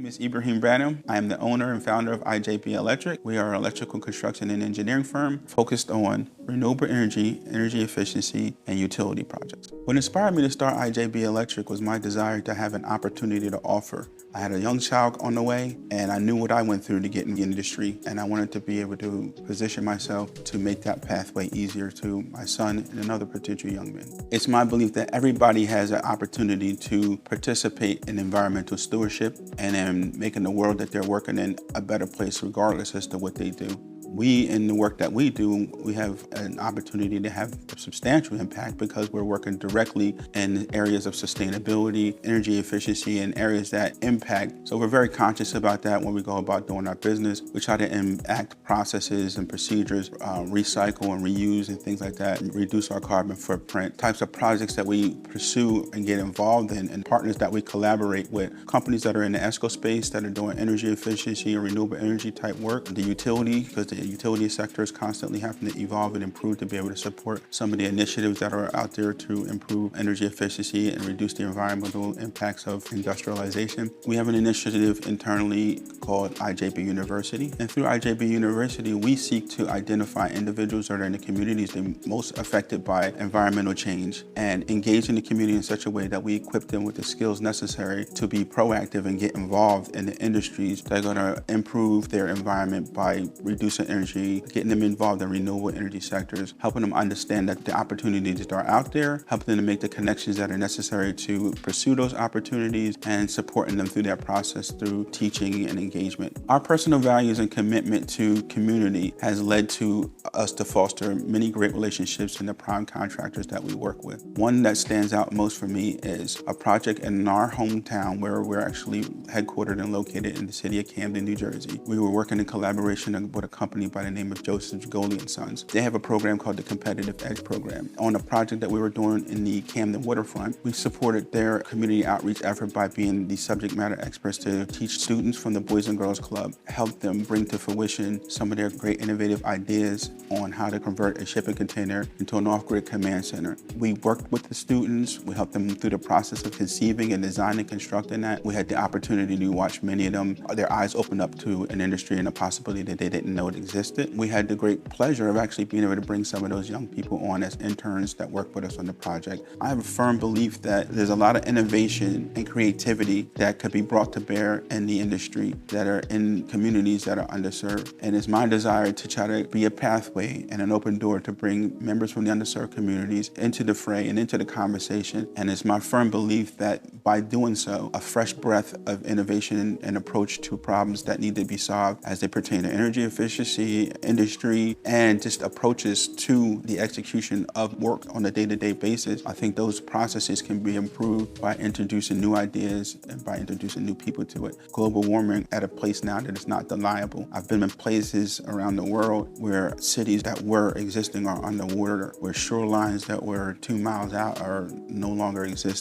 name is Ibrahim Branham. I am the owner and founder of IJB Electric. We are an electrical construction and engineering firm focused on renewable energy, energy efficiency, and utility projects. What inspired me to start IJB Electric was my desire to have an opportunity to offer. I had a young child on the way, and I knew what I went through to get in the industry, and I wanted to be able to position myself to make that pathway easier to my son and another potential young man. It's my belief that everybody has an opportunity to participate in environmental stewardship and in making the world that they're working in a better place regardless as to what they do. We, in the work that we do, we have an opportunity to have a substantial impact because we're working directly in areas of sustainability, energy efficiency, and areas that impact. So we're very conscious about that when we go about doing our business. We try to enact processes and procedures, recycle and reuse and things like that, and reduce our carbon footprint. Types of projects that we pursue and get involved in, and partners that we collaborate with. Companies that are in the ESCO space that are doing energy efficiency and renewable energy type work. The utility, because the utility sector is constantly having to evolve and improve to be able to support some of the initiatives that are out there to improve energy efficiency and reduce the environmental impacts of industrialization. We have an initiative internally called IJB University. And through IJB University, we seek to identify individuals that are in the communities that are most affected by environmental change and engage in the community in such a way that we equip them with the skills necessary to be proactive and get involved in the industries that are going to improve their environment by reducing energy, getting them involved in renewable energy sectors, helping them understand that the opportunities that are out there, helping them to make the connections that are necessary to pursue those opportunities, and supporting them through that process through teaching and engagement. Our personal values and commitment to community has led to us to foster many great relationships in the prime contractors that we work with. One that stands out most for me is a project in our hometown where we're actually headquartered and located in the city of Camden, New Jersey. We were working in collaboration with a company by the name of Joseph Goli & Sons. They have a program called the Competitive Edge Program. On a project that we were doing in the Camden waterfront, we supported their community outreach effort by being the subject matter experts to teach students from the Boys and Girls Club, help them bring to fruition some of their great innovative ideas on how to convert a shipping container into an off-grid command center. We worked with the students, we helped them through the process of conceiving and designing and constructing that. We had the opportunity to watch many of them, their eyes open up to an industry and a possibility that they didn't know it existed. We had the great pleasure of actually being able to bring some of those young people on as interns that work with us on the project. I have a firm belief that there's a lot of innovation and creativity that could be brought to bear in the industry that are in communities that are underserved. And it's my desire to try to be a pathway and an open door to bring members from the underserved communities into the fray and into the conversation. And it's my firm belief that by doing so, a fresh breath of innovation and approach to problems that need to be solved as they pertain to energy efficiency, industry, and just approaches to the execution of work on a day-to-day basis. I think those processes can be improved by introducing new ideas and by introducing new people to it. Global warming at a place now that is not deniable. I've been in places around the world where cities that were existing are underwater, where shorelines that were 2 miles out are no longer existent,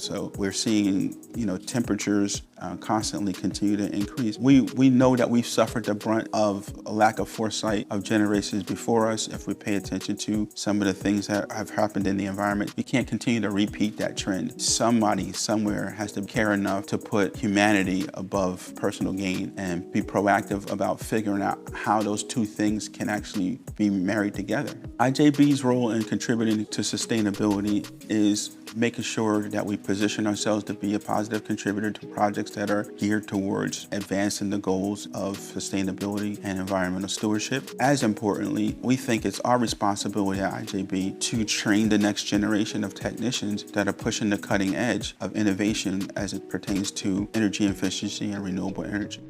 so we're seeing, temperatures constantly continue to increase. We know that we've suffered the brunt of a lack of foresight of generations before us. If we pay attention to some of the things that have happened in the environment, we can't continue to repeat that trend. Somebody somewhere has to care enough to put humanity above personal gain and be proactive about figuring out how those two things can actually be married together. IJB's role in contributing to sustainability is making sure that we position ourselves to be a positive contributor to projects that are geared towards advancing the goals of sustainability and environmental stewardship. As importantly, we think it's our responsibility at IJB to train the next generation of technicians that are pushing the cutting edge of innovation as it pertains to energy efficiency and renewable energy.